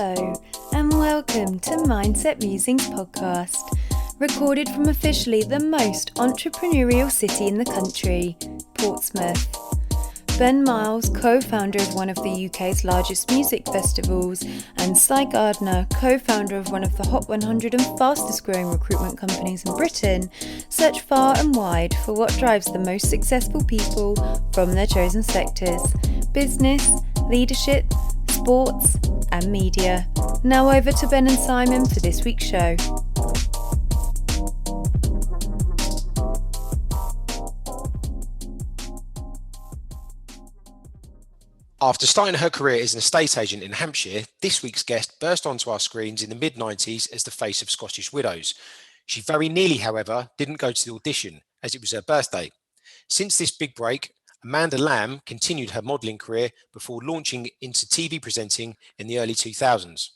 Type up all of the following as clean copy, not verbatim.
Hello, and welcome to Mindset Musings podcast, recorded from officially the most entrepreneurial city in the country, Portsmouth. Ben Miles, co-founder of one of the UK's largest music festivals, and Cy Gardner, co-founder of one of the Hot 100 and fastest growing recruitment companies in Britain, search far and wide for what drives the most successful people from their chosen sectors: business, leadership, sports, and media. Now over to Ben and Simon for this week's show. After starting her career as an estate agent in Hampshire, this week's guest burst onto our screens in the mid-90s as the face of Scottish Widows. She very nearly, however, didn't go to the audition, as it was her birthday. Since this big break, Amanda Lamb continued her modelling career before launching into TV presenting in the early 2000s.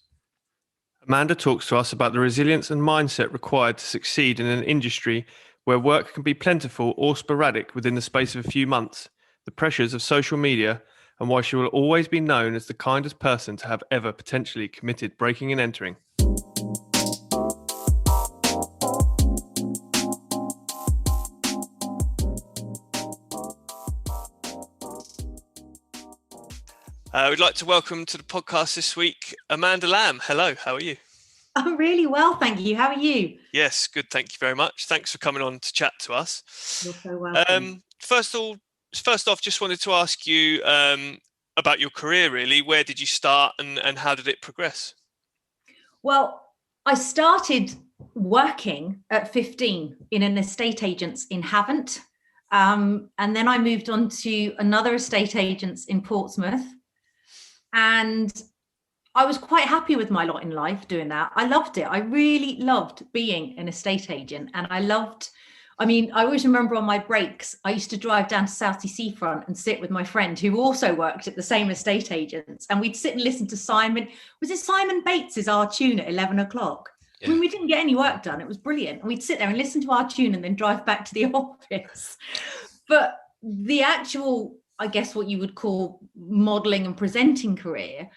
Amanda talks to us about the resilience and mindset required to succeed in an industry where work can be plentiful or sporadic within the space of a few months, the pressures of social media, and why she will always be known as the kindest person to have ever potentially committed breaking and entering. We'd like to welcome to the podcast this week, Amanda Lamb. Hello, how are you? I'm really well, thank you. How are you? Yes, good, thank you very much. Thanks for coming on to chat to us. You're so welcome. First off, just wanted to ask you about your career, really. Where did you start and how did it progress? Well, I started working at 15 in an estate agent's in Havant. And then I moved on to another estate agent's in Portsmouth. And I was quite happy with my lot in life doing that. I loved it. I really loved being an estate agent. And I always remember on my breaks, I used to drive down to Southsea Seafront and sit with my friend who also worked at the same estate agents. And we'd sit and listen to Simon Bates' Our Tune at 11 o'clock? Yeah. I mean, we didn't get any work done. It was brilliant. And we'd sit there and listen to Our Tune and then drive back to the office. But the actual, I guess what you would call modelling and presenting career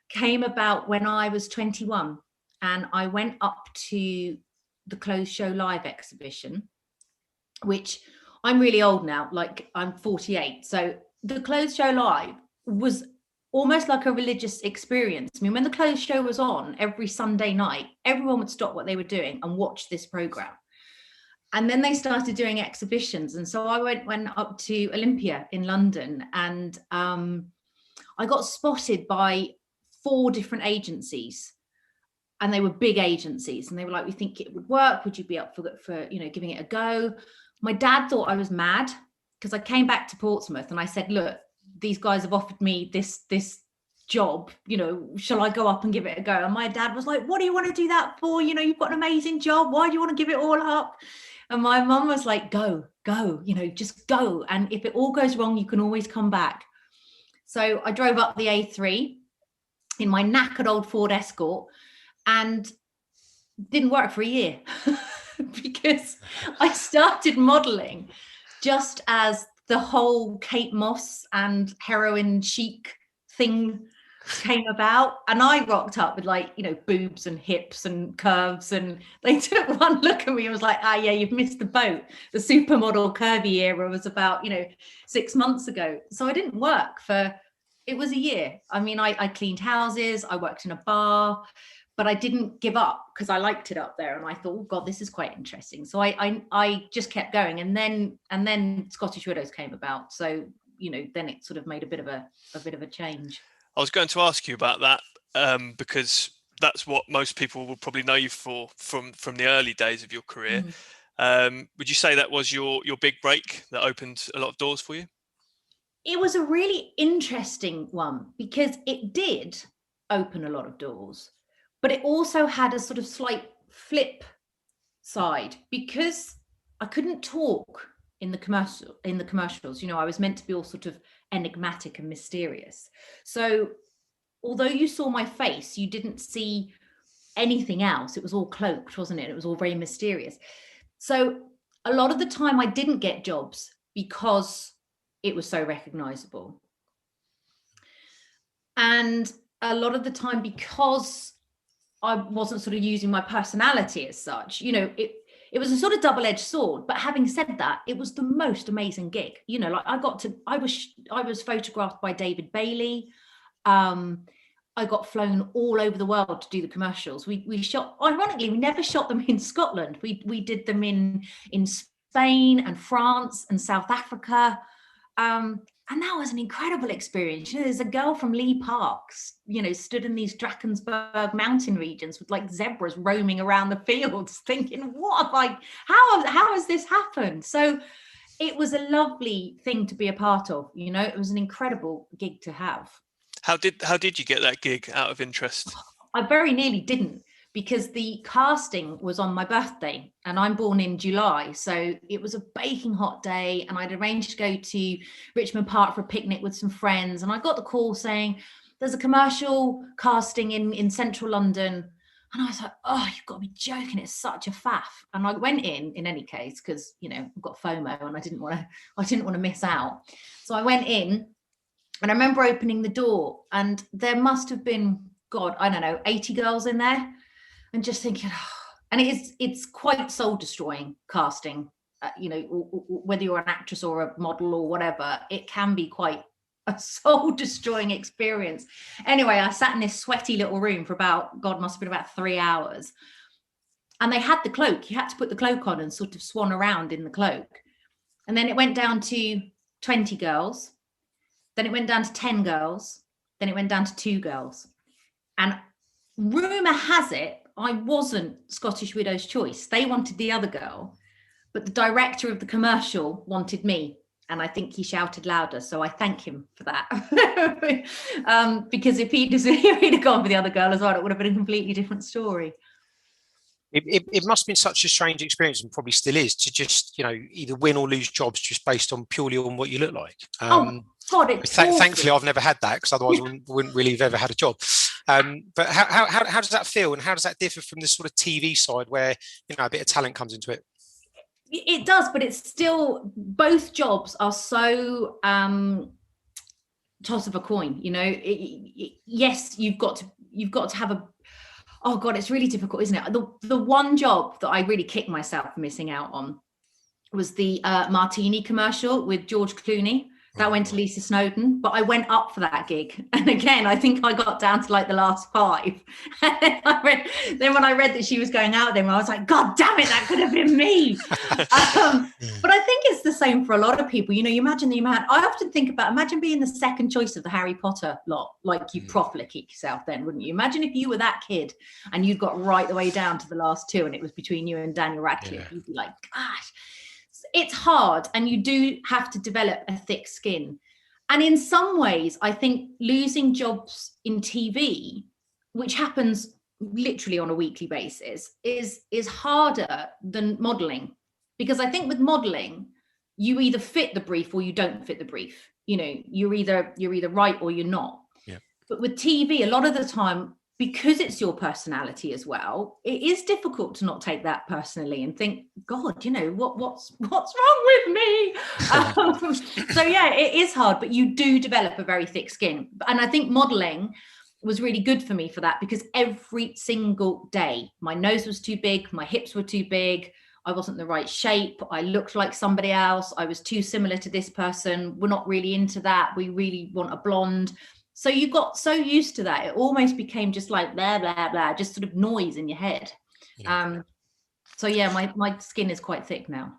came about when I was 21. And I went up to the Closed Show Live exhibition, which I'm really old now, like I'm 48. So the Closed Show Live was almost like a religious experience. I mean, when the Closed Show was on every Sunday night, everyone would stop what they were doing and watch this program. And then they started doing exhibitions. And so I went up to Olympia in London, and I got spotted by 4 different agencies. And they were big agencies. And they were like, we think it would work. Would you be up for giving it a go? My dad thought I was mad because I came back to Portsmouth and I said, look, these guys have offered me this job, shall I go up and give it a go? And my dad was like, what do you want to do that for? You've got an amazing job. Why do you want to give it all up? And my mum was like, go, just go. And if it all goes wrong, you can always come back. So I drove up the A3 in my knackered old Ford Escort and didn't work for a year. Because I started modelling just as the whole Kate Moss and heroin chic thing came about. And I rocked up with boobs and hips and curves. And they took one look at me and was like, yeah, you've missed the boat. The supermodel curvy era was about, 6 months ago. So I didn't work it was a year. I mean, I cleaned houses, I worked in a bar, but I didn't give up because I liked it up there. And I thought, oh God, this is quite interesting. So I just kept going. And then Scottish Widows came about. So, then it sort of made a bit of a change. I was going to ask you about that because that's what most people will probably know you for from the early days of your career. Mm-hmm. Would you say that was your big break that opened a lot of doors for you? It was a really interesting one because it did open a lot of doors. But it also had a sort of slight flip side because I couldn't talk in the commercials. I was meant to be all sort of enigmatic and mysterious. So although you saw my face, you didn't see anything else. It was all cloaked, wasn't it? It was all very mysterious. So a lot of the time I didn't get jobs because it was so recognizable. And a lot of the time, because I wasn't sort of using my personality as such, it was a sort of double-edged sword. But having said that, it was the most amazing gig. Like I was photographed by David Bailey. I got flown all over the world to do the commercials. We shot, ironically, we never shot them in Scotland. We did them in Spain and France and South Africa. And that was an incredible experience. There's a girl from Lee Parks, stood in these Drakensberg mountain regions with like zebras roaming around the fields, thinking, how has this happened? So it was a lovely thing to be a part of. It was an incredible gig to have. How did you get that gig, out of interest? I very nearly didn't, because the casting was on my birthday and I'm born in July. So it was a baking hot day and I'd arranged to go to Richmond Park for a picnic with some friends. And I got the call saying, there's a commercial casting in central London. And I was like, oh, you've got to be joking. It's such a faff. And I went in any case, because, I've got FOMO and I didn't want to miss out. So I went in. And I remember opening the door and there must have been, God, I don't know, 80 girls in there, and just thinking, and it's quite soul destroying casting, whether you're an actress or a model or whatever, it can be quite a soul destroying experience. Anyway, I sat in this sweaty little room for must have been about 3 hours. And they had the cloak. You had to put the cloak on and sort of swan around in the cloak. And then it went down to 20 girls. Then it went down to 10 girls. Then it went down to 2 girls. And rumour has it, I wasn't Scottish Widow's choice. They wanted the other girl, but the director of the commercial wanted me. And I think he shouted louder. So I thank him for that. Because if he'd have gone for the other girl as well, it would have been a completely different story. It must have been such a strange experience, and probably still is, to just either win or lose jobs just based on purely on what you look like. Oh God, it's thankfully I've never had that, because otherwise I wouldn't really have ever had a job. But how does that feel, and how does that differ from the sort of TV side where a bit of talent comes into it? It does, but it's still, both jobs are so toss of a coin. Yes, you've got to have a. Oh God, it's really difficult, isn't it? The one job that I really kicked myself for missing out on was the Martini commercial with George Clooney. That went to Lisa Snowdon, but I went up for that gig. And again, I think I got down to like the last 5. And then when I read that she was going out there, I was like, God damn it, that could have been me. But I think it's the same for a lot of people. You imagine the amount, I often think about, imagine being the second choice of the Harry Potter lot, like you properly kick yourself then, wouldn't you? Imagine if you were that kid and you'd got right the way down to the last 2 and it was between you and Daniel Radcliffe. Yeah. You'd be like, gosh. It's hard, and you do have to develop a thick skin. And in some ways, I think losing jobs in TV, which happens literally on a weekly basis, is harder than modeling. Because I think with modeling, you either fit the brief or you don't fit the brief. You're either right or you're not. Yeah. But with TV, a lot of the time, because it's your personality as well, it is difficult to not take that personally and think, God, what's wrong with me? So yeah, it is hard, but you do develop a very thick skin. And I think modeling was really good for me for that, because every single day, my nose was too big, my hips were too big, I wasn't the right shape, I looked like somebody else, I was too similar to this person, we're not really into that, we really want a blonde. So you got so used to that, it almost became just like blah, blah, blah, just sort of noise in your head. Yeah. So yeah, my skin is quite thick now.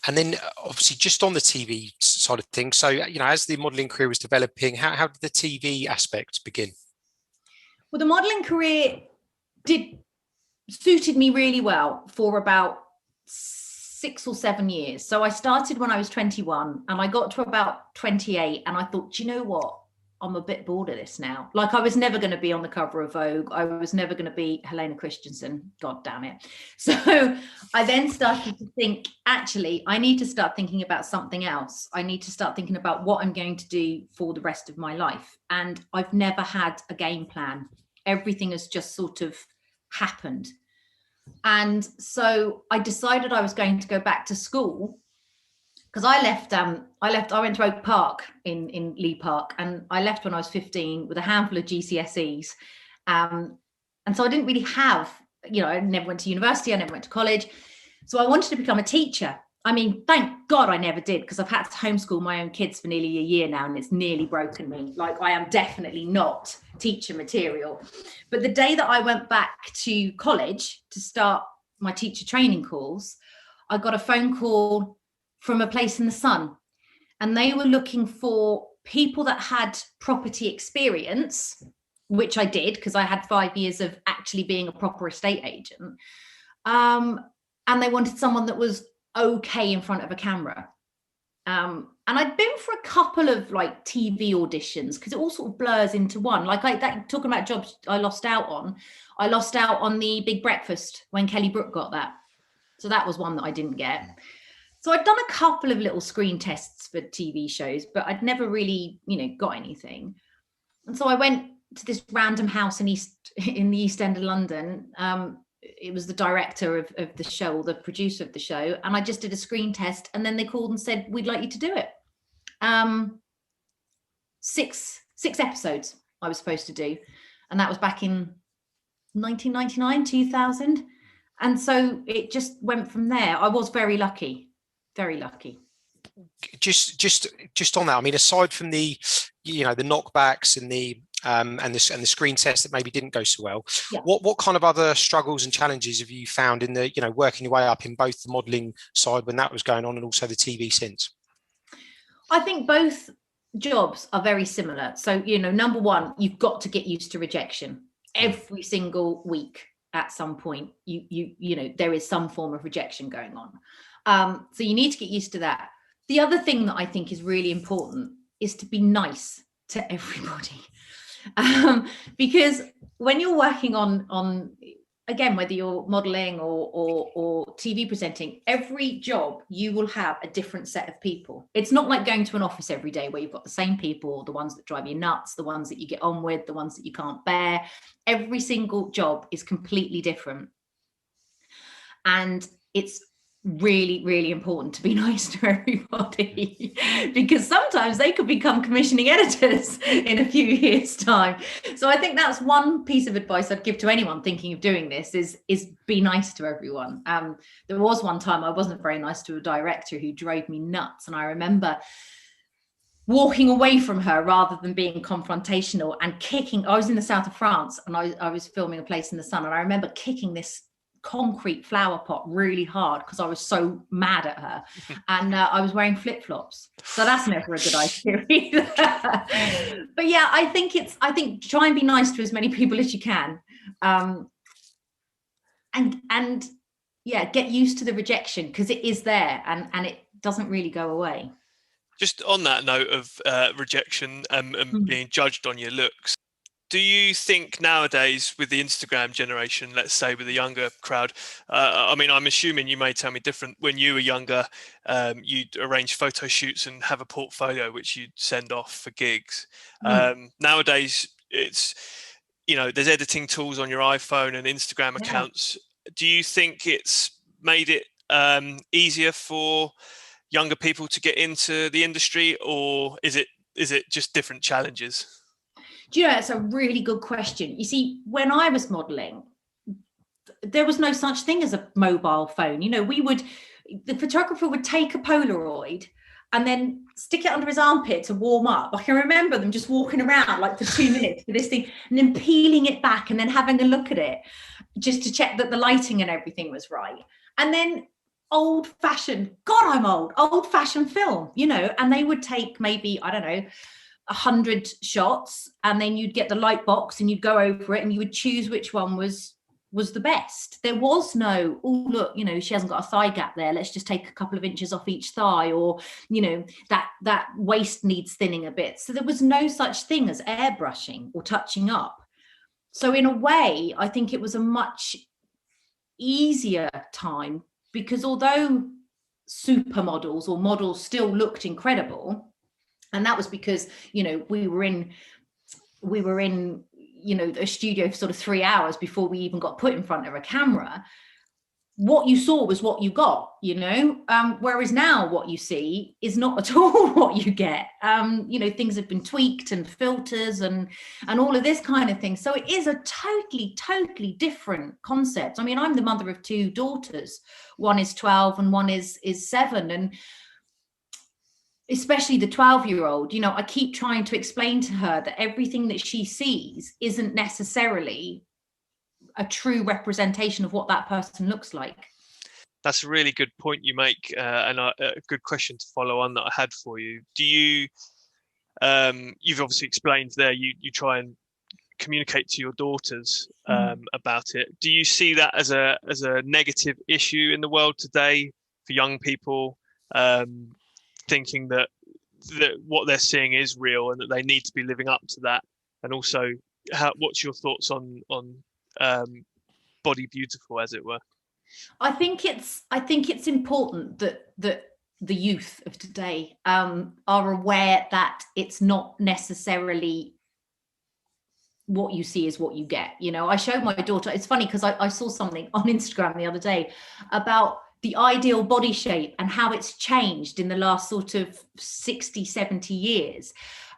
And then obviously just on the TV side of things, so, as the modelling career was developing, how did the TV aspect begin? Well, the modelling career suited me really well for about 6 or 7 years. So I started when I was 21 and I got to about 28 and I thought, do you know what? I'm a bit bored of this now. Like, I was never going to be on the cover of Vogue. I was never going to be Helena Christensen. God damn it. So I then started to think, actually, I need to start thinking about something else. I need to start thinking about what I'm going to do for the rest of my life. And I've never had a game plan. Everything has just sort of happened. And so I decided I was going to go back to school because I went to Oak Park in Lee Park, and I left when I was 15 with a handful of GCSEs. And so I didn't really have, I never went to university, I never went to college. So I wanted to become a teacher. I mean, thank God I never did, because I've had to homeschool my own kids for nearly a year now, and it's nearly broken me. Like, I am definitely not teacher material. But the day that I went back to college to start my teacher training course, I got a phone call from a place in the Sun, and they were looking for people that had property experience, which I did, because I had 5 years of actually being a proper estate agent. And they wanted someone that was okay in front of a camera. And I'd been for a couple of like TV auditions, because it all sort of blurs into one. Like talking about jobs I lost out on the Big Breakfast when Kelly Brook got that. So that was one that I didn't get. So I'd done a couple of little screen tests for TV shows, but I'd never really, got anything. And so I went to this random house in the East End of London. It was the director of the show, or the producer of the show, and I just did a screen test, and then they called and said, we'd like you to do it. 6 episodes I was supposed to do, and that was back in 1999, 2000. And so it just went from there. I was very lucky. Just on that, I mean, aside from the the knockbacks and the screen test that maybe didn't go so well, yeah. what kind of other struggles and challenges have you found in the working your way up in both the modelling side when that was going on and also the TV since? I think both jobs are very similar. So number one, you've got to get used to rejection every single week. At some point, there is some form of rejection going on. So you need to get used to that. The other thing that I think is really important is to be nice to everybody. Because when you're working on again, whether you're modeling or TV presenting, every job you will have a different set of people. It's not like going to an office every day where you've got the same people, the ones that drive you nuts, the ones that you get on with, the ones that you can't bear. Every single job is completely different. And it's really, really important to be nice to everybody, because sometimes they could become commissioning editors in a few years' time. So I think that's one piece of advice I'd give to anyone thinking of doing this is be nice to everyone. There was one time I wasn't very nice to a director who drove me nuts, and I remember walking away from her rather than being confrontational and kicking. I was in the south of France, and I was filming A Place in the Sun, and I remember kicking this concrete flower pot really hard because I was so mad at her. And I was wearing flip-flops, so that's never a good idea either. But yeah, I think try and be nice to as many people as you can, and yeah, get used to the rejection, because it is there and it doesn't really go away. Just on that note of rejection and being judged on your looks, do you think nowadays with the Instagram generation, let's say with the younger crowd, I mean, I'm assuming you may tell me different. When you were younger, you'd arrange photo shoots and have a portfolio which you'd send off for gigs. Nowadays, it's, there's editing tools on your iPhone and Instagram accounts. Do you think it's made it easier for younger people to get into the industry, or is it just different challenges? Do you know, it's a really good question. You see, when I was modeling, there was no such thing as a mobile phone. The photographer would take a Polaroid and then stick it under his armpit to warm up. I can remember them just walking around like for 2 minutes with this thing, and then peeling it back and then having a look at it just to check that the lighting and everything was right. And then old-fashioned film, and they would take maybe, I don't know, 100 shots, and then you'd get the light box and you'd go over it and you would choose which one was the best. There was no, oh look, she hasn't got a thigh gap there, let's just take a couple of inches off each thigh, or that waist needs thinning a bit. So there was no such thing as airbrushing or touching up. So in a way, I think it was a much easier time, because although supermodels or models still looked incredible, and that was because, we were in, a studio for sort of 3 hours before we even got put in front of a camera. what you saw was what you got, you know, whereas now what you see is not at all what you get. You know, things have been tweaked and filters and all of this kind of thing. So it is a totally different concept. I mean, I'm the mother of 2 daughters. One is 12 and one is 7. And especially the 12-year-old, you know, I keep trying to explain to her that everything that she sees isn't necessarily a true representation of what that person looks like. That's a really good point you make, and a good question to follow on that I had for you. Do you, you've obviously explained there, you try and communicate to your daughters about it. Do you see that as a negative issue in the world today for young people, thinking that what they're seeing is real and that they need to be living up to that? And also, what's your thoughts on Body Beautiful, as it were? I think it's important that the youth of today are aware that it's not necessarily what you see is what you get. You know, I showed my daughter, it's funny because I saw something on Instagram the other day about the ideal body shape and how it's changed in the last sort of 60, 70 years.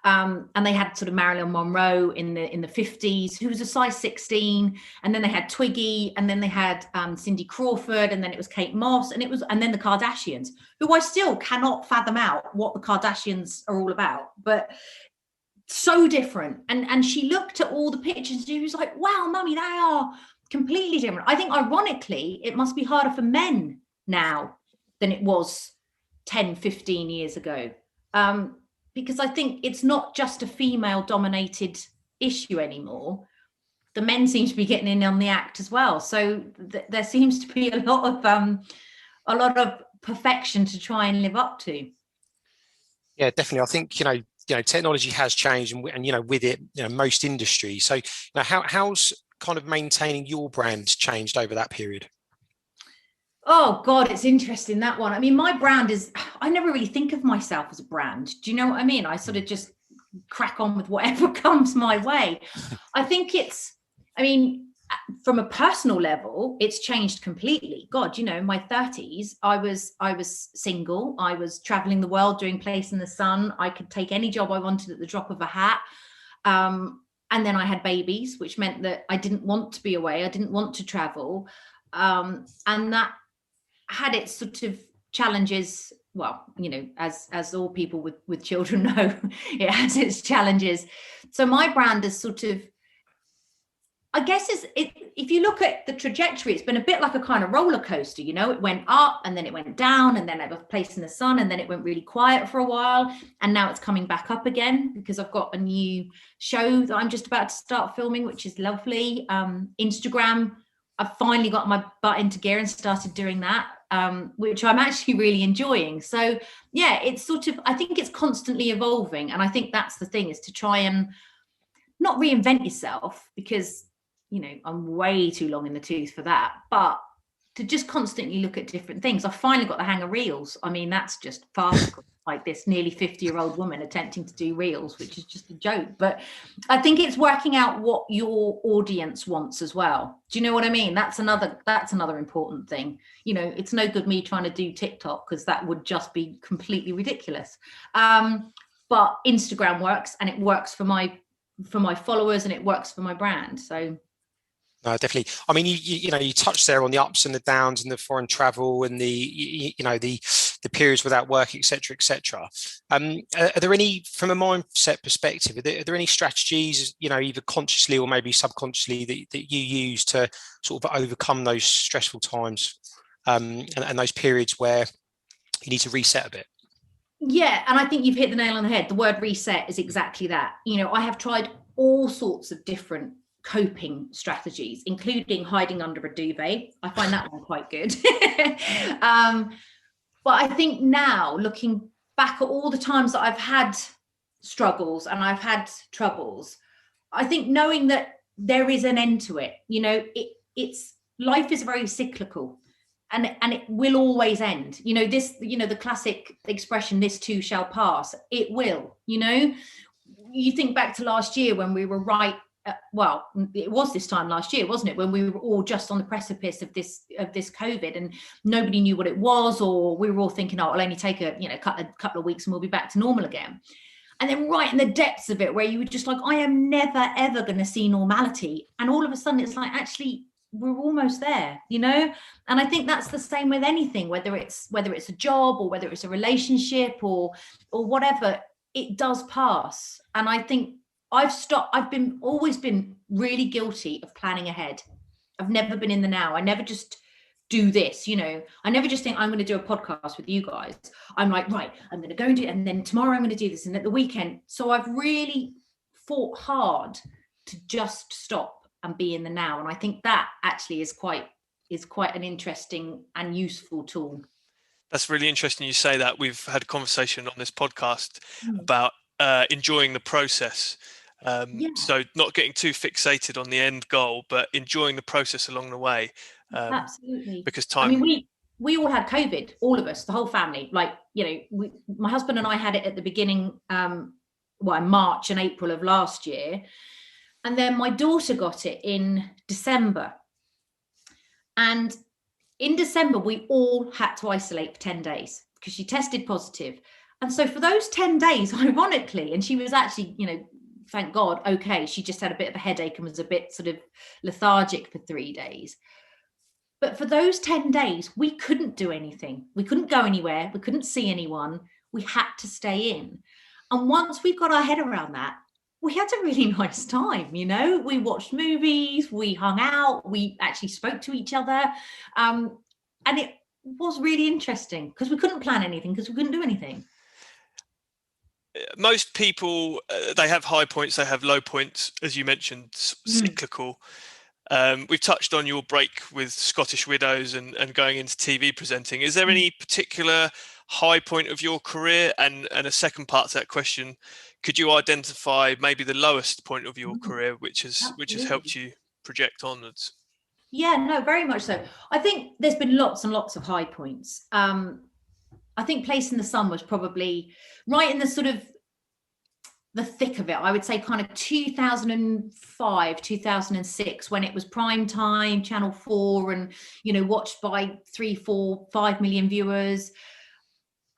And they had sort of Marilyn Monroe in the 50s, who was a size 16, and then they had Twiggy, and then they had Cindy Crawford, and then it was Kate Moss, and then the Kardashians, who I still cannot fathom out what the Kardashians are all about, but so different. And she looked at all the pictures and she was like, wow, mummy, they are completely different. I think ironically, it must be harder for men now than it was 10, 15 years ago. Because I think it's not just a female dominated issue anymore. The men seem to be getting in on the act as well. So there seems to be a lot of perfection to try and live up to. Yeah, definitely. I think, you know, technology has changed, and you know, with it, you know, most industries. So, you know, how's kind of maintaining your brand changed over that period? Oh God, it's interesting, that one. I mean, my brand I never really think of myself as a brand. Do you know what I mean? I sort of just crack on with whatever comes my way. I think from a personal level, it's changed completely. God, you know, in my 30s, I was single. I was traveling the world, doing Place in the Sun. I could take any job I wanted at the drop of a hat. And then I had babies, which meant that I didn't want to be away. I didn't want to travel. And that had its sort of challenges. Well, you know, as all people with children know, it has its challenges. So my brand is sort of, I guess, if you look at the trajectory, it's been a bit like a kind of roller coaster. You know, it went up and then it went down, and then I was Place in the Sun, and then it went really quiet for a while, and now it's coming back up again because I've got a new show that I'm just about to start filming, which is lovely. Instagram, I've finally got my butt into gear and started doing that, which I'm actually really enjoying. So yeah, it's sort of, I think it's constantly evolving, and I think that's the thing, is to try and not reinvent yourself, because, you know, I'm way too long in the tooth for that, but to just constantly look at different things. I've finally got the hang of reels. I mean, that's just farcical, like this nearly 50-year-old woman attempting to do reels, which is just a joke. But I think it's working out what your audience wants as well. Do you know what I mean? That's another important thing. You know, it's no good me trying to do TikTok, because that would just be completely ridiculous. But Instagram works, and it works for my followers, and it works for my brand. So no, definitely. I mean, you touched there on the ups and the downs and the foreign travel and the periods without work, etc., etc. Are there any, from a mindset perspective, are there any strategies, you know, either consciously or maybe subconsciously, that you use to sort of overcome those stressful times and those periods where you need to reset a bit? Yeah, and I think you've hit the nail on the head. The word reset is exactly that. You know, I have tried all sorts of different coping strategies, including hiding under a duvet. I find that one quite good. But I think now, looking back at all the times that I've had struggles and I've had troubles, I think knowing that there is an end to it, you know, it's life is very cyclical. And it will always end. You know, the classic expression, this too shall pass. It will, you know. You think back to last year when we were right well, it was this time last year, wasn't it, when we were all just on the precipice of this COVID, and nobody knew what it was, or we were all thinking, oh, it'll only take a couple of weeks and we'll be back to normal again. And then right in the depths of it, where you were just like, I am never ever going to see normality, and all of a sudden it's like, actually we're almost there, And I think that's the same with anything, whether it's a job or whether it's a relationship or whatever, it does pass. And I think I've always been really guilty of planning ahead. I've never been in the now. I never just do this, I never just think I'm going to do a podcast with you guys. I'm like, right, I'm going to go and do it, and then tomorrow I'm going to do this, and at the weekend. So I've really fought hard to just stop and be in the now. And I think that actually is quite an interesting and useful tool. That's really interesting you say that. We've had a conversation on this podcast about enjoying the process. So not getting too fixated on the end goal, but enjoying the process along the way. Absolutely. Because time. I mean, we all had COVID, all of us, the whole family. Like, my husband and I had it at the beginning, in March and April of last year. And then my daughter got it in December. And in December, we all had to isolate for 10 days because she tested positive. And so for those 10 days, ironically, and she was actually, thank God, okay, she just had a bit of a headache and was a bit sort of lethargic for 3 days. But for those 10 days, we couldn't do anything. We couldn't go anywhere. We couldn't see anyone. We had to stay in. And once we got our head around that, we had a really nice time, We watched movies, we hung out, we actually spoke to each other. And it was really interesting because we couldn't plan anything because we couldn't do anything. Most people, they have high points, they have low points, as you mentioned, cyclical. We've touched on your break with Scottish Widows and going into TV presenting. Is there any particular high point of your career? And a second part to that question, could you identify maybe the lowest point of your career, which has helped you project onwards? Yeah, no, very much so. I think there's been lots and lots of high points. I think Place in the Sun was probably right in the sort of the thick of it. I would say kind of 2005, 2006, when it was prime time, Channel 4, and, watched by 3, 4, 5 million viewers.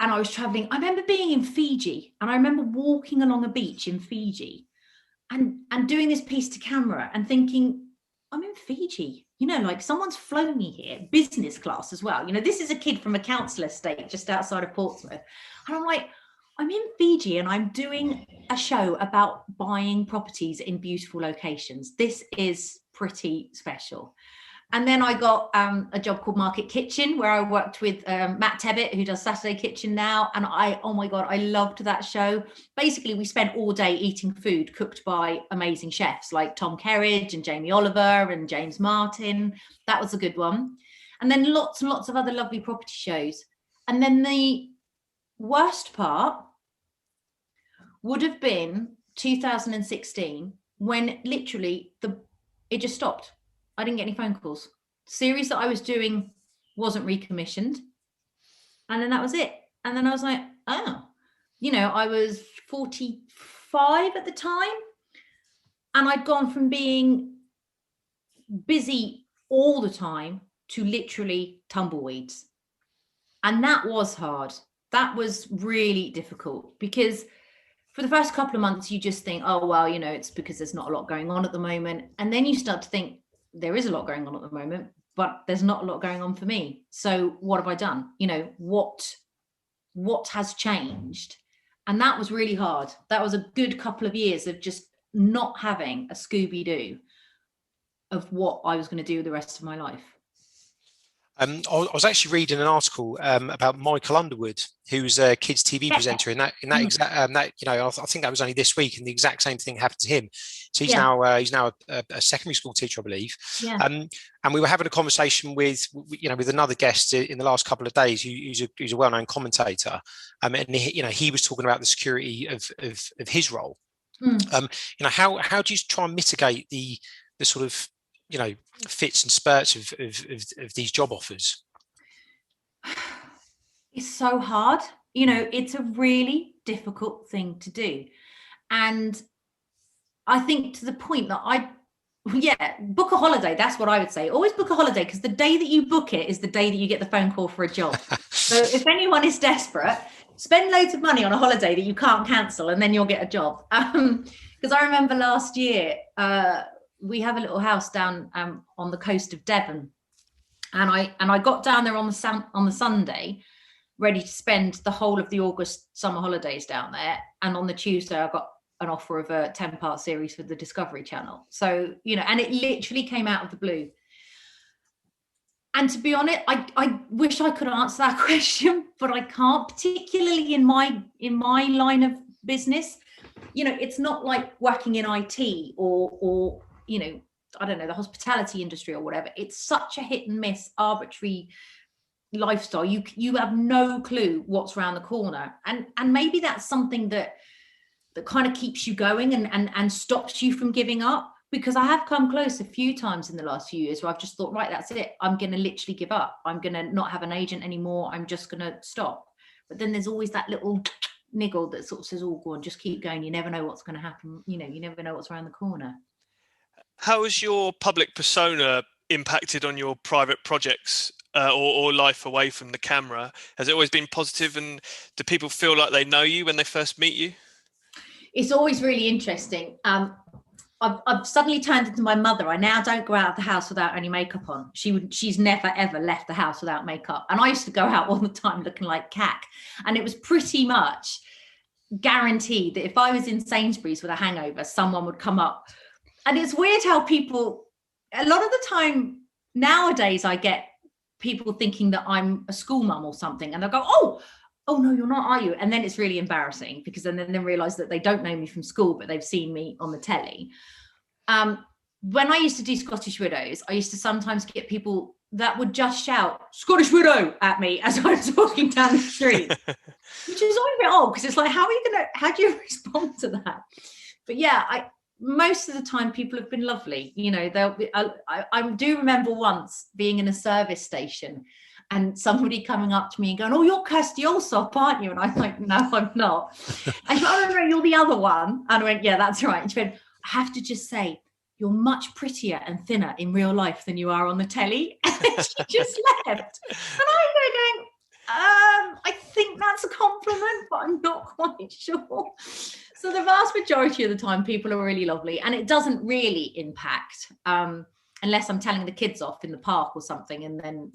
And I was traveling. I remember being in Fiji, and I remember walking along a beach in Fiji and doing this piece to camera and thinking, I'm in Fiji, like someone's flown me here, business class as well. This is a kid from a council estate just outside of Portsmouth. And I'm like, I'm in Fiji and I'm doing a show about buying properties in beautiful locations. This is pretty special. And then I got a job called Market Kitchen, where I worked with Matt Tebbett, who does Saturday Kitchen now. And oh my God, I loved that show. Basically, we spent all day eating food cooked by amazing chefs like Tom Kerridge and Jamie Oliver and James Martin. That was a good one. And then lots and lots of other lovely property shows. And then the worst part would have been 2016, when literally it just stopped. I didn't get any phone calls. The series that I was doing wasn't recommissioned. And then that was it. And then I was like, oh, I was 45 at the time. And I'd gone from being busy all the time to literally tumbleweeds. And that was hard. That was really difficult, because for the first couple of months, you just think, oh, well, it's because there's not a lot going on at the moment. And then you start to think, there is a lot going on at the moment, but there's not a lot going on for me. So what have I done? What has changed? And that was really hard. That was a good couple of years of just not having a Scooby-Doo of what I was going to do the rest of my life. I was actually reading an article about Michael Underwood, who's a kids TV presenter. I think that was only this week, and the exact same thing happened to him. So he's now a secondary school teacher, I believe. Yeah. And we were having a conversation with another guest in the last couple of days, who's a well-known commentator, and he was talking about the security of his role. How do you try and mitigate the sort of fits and spurts of these job offers? It's so hard. It's a really difficult thing to do. And I think to the point that book a holiday. That's what I would say. Always book a holiday, because the day that you book it is the day that you get the phone call for a job. So if anyone is desperate, spend loads of money on a holiday that you can't cancel, and then you'll get a job. Because I remember last year, we have a little house down on the coast of Devon, and I got down there on the Sunday, ready to spend the whole of the August summer holidays down there, and on the Tuesday I got an offer of a 10-part series for the Discovery Channel. So, and it literally came out of the blue. And to be honest, I wish I could answer that question, but I can't, particularly in my line of business. It's not like working in IT or I don't know, the hospitality industry or whatever. It's such a hit and miss, arbitrary lifestyle. You have no clue what's around the corner. And maybe that's something that kind of keeps you going and stops you from giving up. Because I have come close a few times in the last few years where I've just thought, right, that's it. I'm going to literally give up. I'm going to not have an agent anymore. I'm just going to stop. But then there's always that little niggle that sort of says, oh, go on, just keep going. You never know what's going to happen. You never know what's around the corner. How has your public persona impacted on your private projects or life away from the camera? Has it always been positive, and do people feel like they know you when they first meet you? It's always really interesting. I've suddenly turned into my mother. I now don't go out of the house without any makeup on. She's never ever left the house without makeup. And I used to go out all the time looking like cack. And it was pretty much guaranteed that if I was in Sainsbury's with a hangover, someone would come up. And it's weird how people, a lot of the time nowadays, I get people thinking that I'm a school mum or something. And they'll go, oh no, you're not, are you? And then it's really embarrassing, because then they realize that they don't know me from school, but they've seen me on the telly. When I used to do Scottish Widows, I used to sometimes get people that would just shout Scottish Widow at me as I was walking down the street, which is always a bit odd, because it's like, how do you respond to that? But yeah, most of the time people have been lovely. I do remember once being in a service station and somebody coming up to me and going, oh, you're Kirsty Allsop, aren't you? And I'm like, no, I'm not. And she went, oh, no, you're the other one. And I went, yeah, that's right. And she went, I have to just say, you're much prettier and thinner in real life than you are on the telly. And she just left. And I was going, I think that's a compliment, but I'm not quite sure. So the vast majority of the time, people are really lovely, and it doesn't really impact unless I'm telling the kids off in the park or something, and then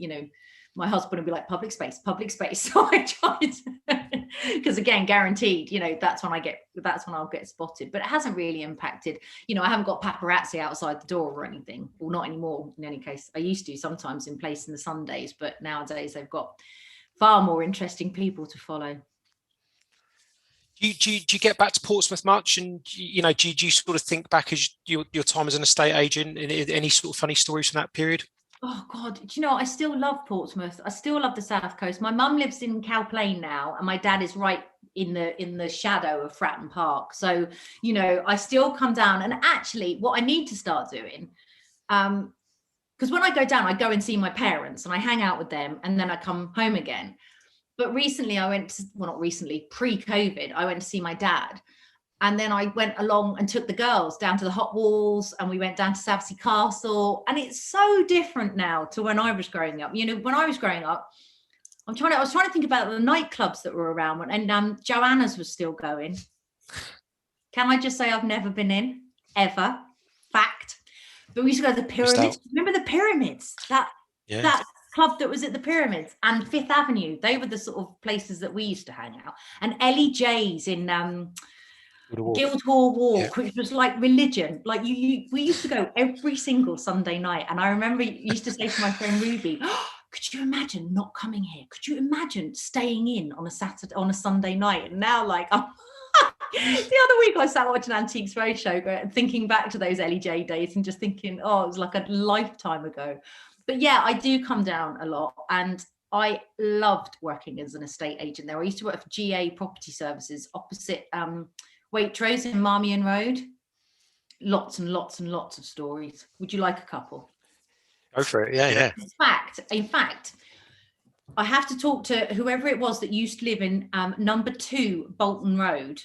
my husband would be like, public space. So I try to, because again, guaranteed, that's when I'll get spotted. But it hasn't really impacted. I haven't got paparazzi outside the door or anything. Well, not anymore. In any case, I used to sometimes in place in the Sundays, but nowadays they've got far more interesting people to follow. Do you get back to Portsmouth much? And do you sort of think back as your time as an estate agent? Any sort of funny stories from that period? Oh God, I still love Portsmouth. I still love the South Coast. My mum lives in Cowplain now, and my dad is right in the shadow of Fratton Park. So I still come down. And actually, what I need to start doing, because when I go down, I go and see my parents and I hang out with them, and then I come home again. But recently pre-COVID, I went to see my dad. And then I went along and took the girls down to the Hot Walls, and we went down to Southsea Castle. And it's so different now to when I was growing up. When I was growing up, I was trying to think about the nightclubs that were around, and Joanna's was still going. Can I just say I've never been in, ever. Fact. But we used to go to the Pyramids. Remember the Pyramids? That club that was at the Pyramids and Fifth Avenue. They were the sort of places that we used to hang out. And Ellie J's in Guildhall Walk, which was like religion. Like we used to go every single Sunday night. And I remember you used to say to my friend Ruby, oh, could you imagine not coming here? Could you imagine staying in on a Sunday night? And now, the other week I sat watching Antiques Roadshow, thinking back to those Ellie J days and just thinking, oh, it was like a lifetime ago. But yeah, I do come down a lot, and I loved working as an estate agent there. I used to work for GA Property Services opposite Waitrose in Marmion Road. Lots and lots and lots of stories. Would you like a couple? Go for it. Yeah. In fact, I have to talk to whoever it was that used to live in number 2 Bolton Road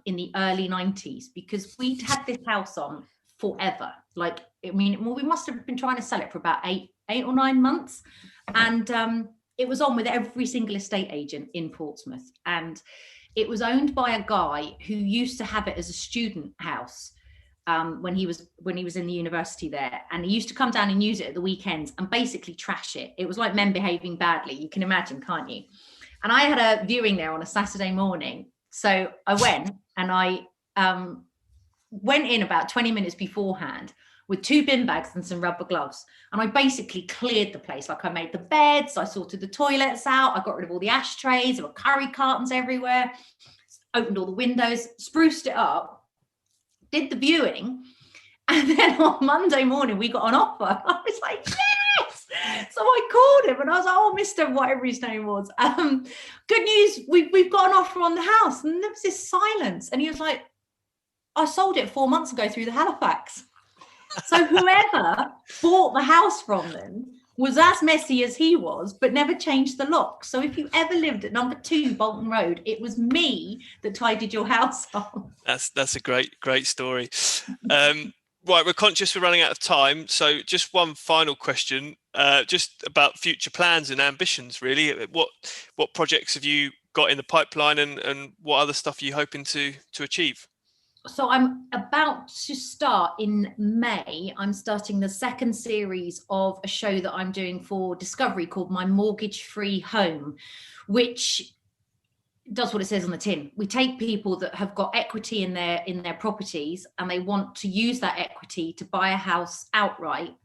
in the early 90s, because we'd had this house on forever. Like, I mean, well, we must have been trying to sell it for about eight or 9 months. And it was on with every single estate agent in Portsmouth. And it was owned by a guy who used to have it as a student house. When he was in the university there, and he used to come down and use it at the weekends and basically trash it. It was like men behaving badly. You can imagine, can't you? And I had a viewing there on a Saturday morning, so I went, and I went in about 20 minutes beforehand with 2 bin bags and some rubber gloves, and I basically cleared the place. Like, I made the beds, I sorted the toilets out, I got rid of all the ashtrays, there were curry cartons everywhere, opened all the windows, spruced it up, did the viewing, and then on Monday morning we got an offer. I was like, yes! So I called him and I was like, oh, Mr. whatever his name was, good news, we've got an offer on the house. And there was this silence, and he was like, I sold it 4 months ago through the Halifax. So whoever bought the house from them was as messy as he was, but never changed the lock. So if you ever lived at number 2 Bolton Road, it was me that tidied your house up. That's a great story. Right, we're conscious we're running out of time, so just one final question, just about future plans and ambitions. Really, what projects have you got in the pipeline, and what other stuff are you hoping to achieve? So I'm about to start in May. I'm starting the 2nd series of a show that I'm doing for Discovery called My Mortgage Free Home, which does what it says on the tin. We take people that have got equity in their properties, and they want to use that equity to buy a house outright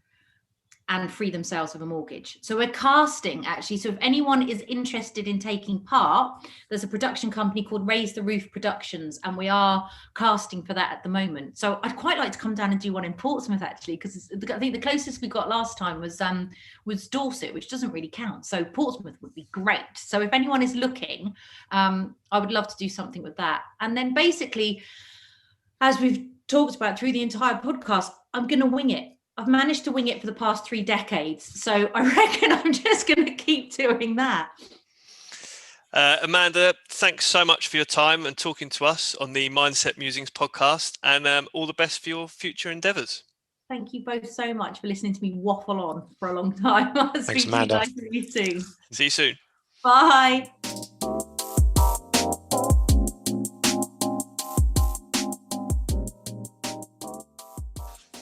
and free themselves of a mortgage. So we're casting, actually. So if anyone is interested in taking part, there's a production company called Raise the Roof Productions, and we are casting for that at the moment. So I'd quite like to come down and do one in Portsmouth, actually, because I think the closest we got last time was Dorset, which doesn't really count. So Portsmouth would be great. So if anyone is looking, I would love to do something with that. And then basically, as we've talked about through the entire podcast, I'm going to wing it. I've managed to wing it for the past 3 decades. So I reckon I'm just going to keep doing that. Amanda, thanks so much for your time and talking to us on the Mindset Musings podcast, and all the best for your future endeavours. Thank you both so much for listening to me waffle on for a long time. I'll speak to you guys really soon. See you soon. Bye.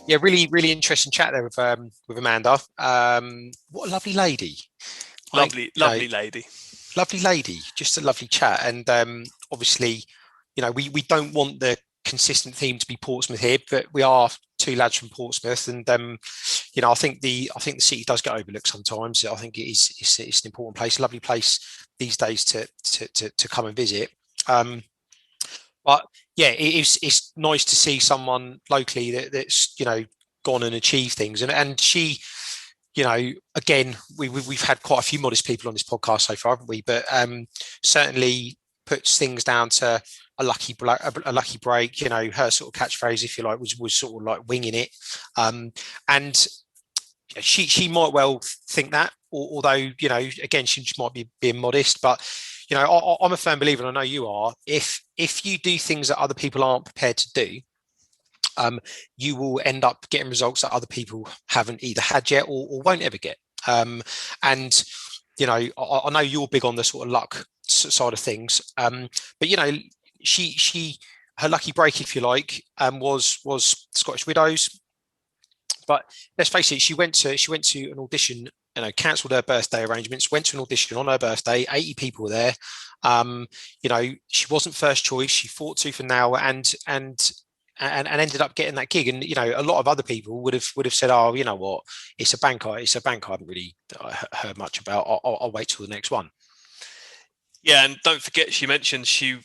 Yeah, really interesting chat there with Amanda. What a lovely lady. Lovely lady. Lovely lady. Just a lovely chat. And obviously, we don't want the consistent theme to be Portsmouth here, but we are 2 lads from Portsmouth, and I think the city does get overlooked sometimes. I think it's an important place, a lovely place these days to come and visit. But yeah, it's nice to see someone locally that's gone and achieved things, and she, again, we've had quite a few modest people on this podcast so far, haven't we? But certainly puts things down to a lucky break. Her sort of catchphrase, if you like, was sort of like winging it, and she might well think that, although again, she just might be being modest, but. I'm a firm believer, and I know you are. If you do things that other people aren't prepared to do, you will end up getting results that other people haven't either had yet or won't ever get. And I know you're big on the sort of luck side of things, but her lucky break, if you like, was Scottish Widows. But let's face it, she went to an audition. Cancelled her birthday arrangements, went to an audition on her birthday, 80 people were there. She wasn't first choice. She fought tooth and nail and ended up getting that gig. And, a lot of other people would have said, oh, you know what, it's a bank I haven't really heard much about. I'll wait till the next one. Yeah, and don't forget, she mentioned she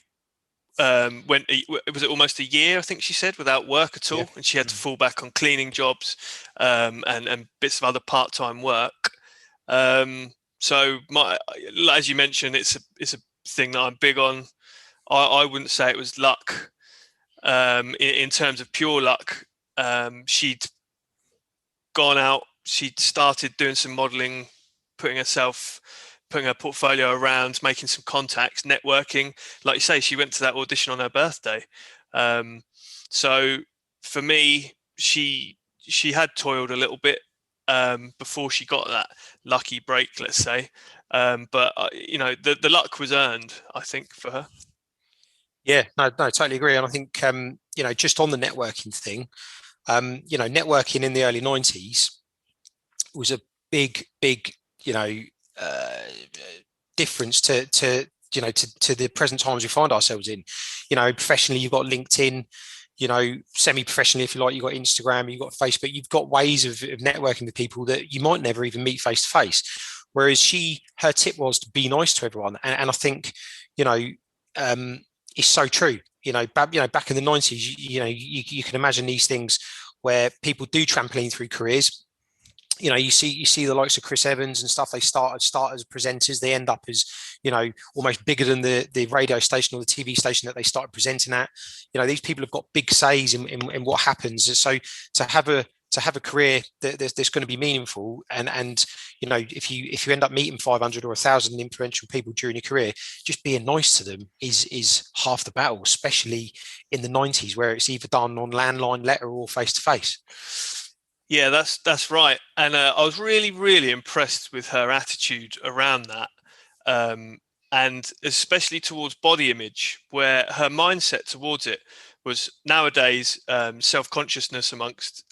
went, was it almost a year, I think she said, without work at all, and she had to fall back on cleaning jobs and bits of other part-time work. So as you mentioned, it's a thing that I'm big on. I wouldn't say it was luck in terms of pure luck. She'd gone out, she'd started doing some modeling, putting herself putting her portfolio around, making some contacts, networking. Like you say, she went to that audition on her birthday. So for me, she had toiled a little bit before she got that lucky break, let's say. But the luck was earned, I think, for her. Yeah, no, totally agree. And I think just on the networking thing, networking in the early 90s was a big, uh, difference to the present times we find ourselves in. Professionally, you've got LinkedIn. Semi-professionally, if you like, you've got Instagram, you've got Facebook. You've got ways of networking with people that you might never even meet face to face. Whereas her tip was to be nice to everyone, and I think it's so true. Back in the 90s, you can imagine these things where people do trampoline through careers. You see the likes of Chris Evans and stuff. They start as presenters. They end up as almost bigger than the radio station or the TV station that they started presenting at. These people have got big says in what happens. So to have a career that's going to be meaningful, and if you end up meeting 500 or 1,000 influential people during your career, just being nice to them is half the battle, especially in the 90s where it's either done on landline, letter, or face to face. Yeah, that's right. And I was really, really impressed with her attitude around that. And especially towards body image, where her mindset towards it was nowadays self-consciousness amongst,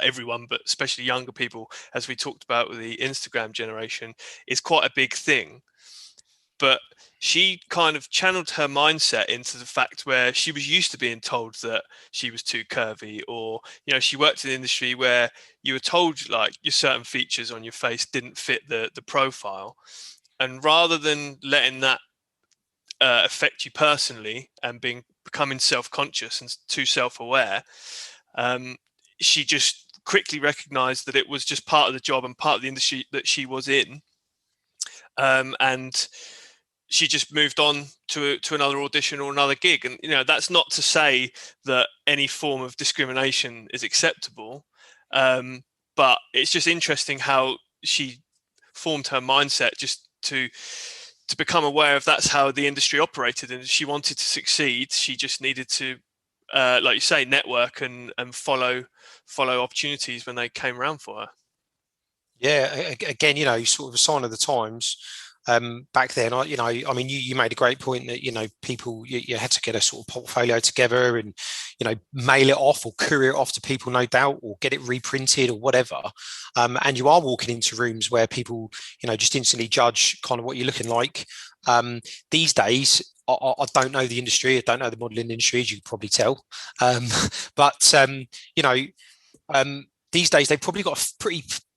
everyone, but especially younger people, as we talked about with the Instagram generation, is quite a big thing. But she kind of channeled her mindset into the fact where she was used to being told that she was too curvy, or she worked in an industry where you were told like your certain features on your face didn't fit the profile, and rather than letting that affect you personally and becoming self-conscious and too self-aware, she just quickly recognized that it was just part of the job and part of the industry that she was in, and she just moved on to another audition or another gig. And that's not to say that any form of discrimination is acceptable, but it's just interesting how she formed her mindset just to become aware of that's how the industry operated. And if she wanted to succeed, she just needed to like you say, network and follow opportunities when they came around for her. Yeah, again, sort of a sign of the times. Back then, you made a great point that people you had to get a sort of portfolio together and mail it off or courier it off to people, no doubt, or get it reprinted or whatever. And you are walking into rooms where people just instantly judge kind of what you're looking like. These days, I don't know the industry. I don't know the modelling industry, as you can probably tell. But these days they've probably got a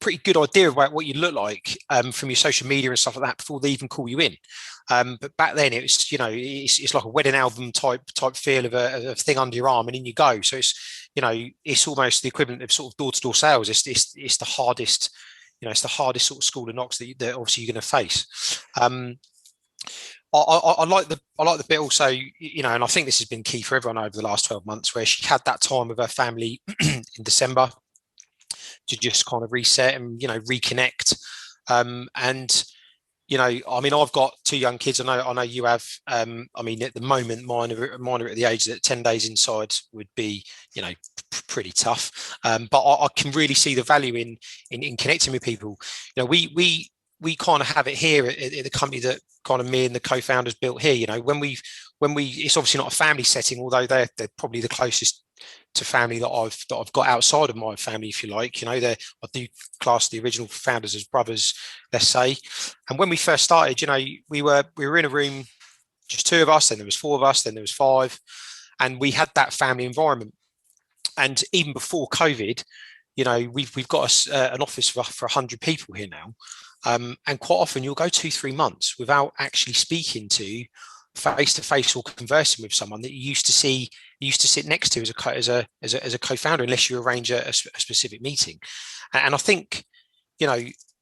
pretty good idea about what you look like from your social media and stuff like that before they even call you in. But back then it was, it's like a wedding album type feel of a thing under your arm and in you go. So it's almost the equivalent of sort of door-to-door sales. It's the hardest, it's the hardest sort of school of knocks that obviously you're going to face. I like the bit also, and I think this has been key for everyone over the last 12 months, where she had that time with her family in December to just kind of reset and reconnect. I've got two young kids. I know you have. At the moment, mine are at the age that 10 days inside would be pretty tough. But I can really see the value in connecting with people. We kind of have it here at the company that kind of me and the co-founders built here. When we it's obviously not a family setting, although they're probably the closest to family that I've got outside of my family, if you like. I do class the original founders as brothers, let's say. And when we first started, we were in a room, just two of us, then there was four of us, then there was five, and we had that family environment. And even before COVID, we've got an office for 100 people here now. And quite often you'll go 2-3 months without actually speaking to face to face or conversing with someone that you used to sit next to as a co-founder, unless you arrange a specific meeting. And I think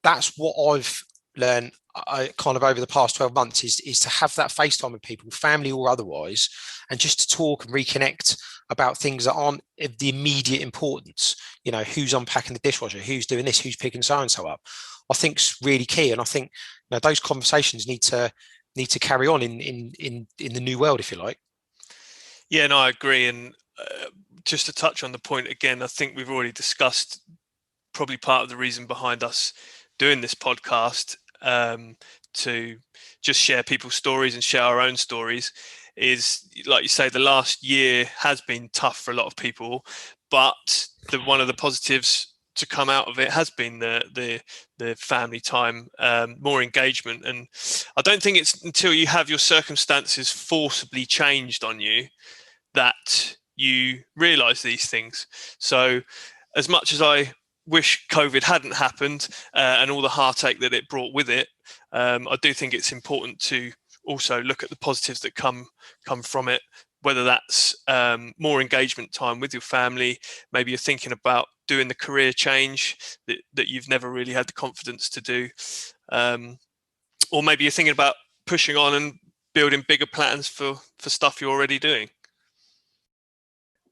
that's what I've learned I kind of over the past 12 months is to have that FaceTime with people, family or otherwise, and just to talk and reconnect about things that aren't of the immediate importance. You know, who's unpacking the dishwasher, who's doing this, who's picking so and so up. I think is really key, and I think those conversations need to carry on in the new world, if you like. Yeah, no, I agree. And just to touch on the point again, I think we've already discussed probably part of the reason behind us doing this podcast, to just share people's stories and share our own stories, is, like you say, the last year has been tough for a lot of people, but one of the positives to come out of it has been the family time, more engagement. And I don't think it's until you have your circumstances forcibly changed on you that you realize these things. So as much as I wish COVID hadn't happened, and all the heartache that it brought with it, I do think it's important to also look at the positives that come from it, whether that's more engagement time with your family. Maybe you're thinking about doing the career change that you've never really had the confidence to do, or maybe you're thinking about pushing on and building bigger plans for stuff you're already doing.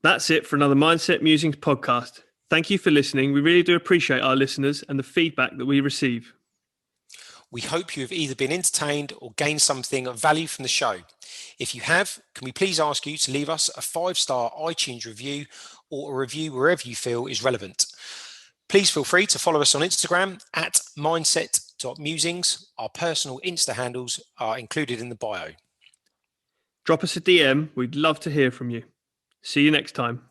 That's it for another Mindset Musings podcast. Thank you for listening. We really do appreciate our listeners and the feedback that we receive. We hope you have either been entertained or gained something of value from the show. If you have, can we please ask you to leave us a 5-star iTunes review or a review wherever you feel is relevant. Please feel free to follow us on Instagram at mindset.musings. Our personal Insta handles are included in the bio. Drop us a DM. We'd love to hear from you. See you next time.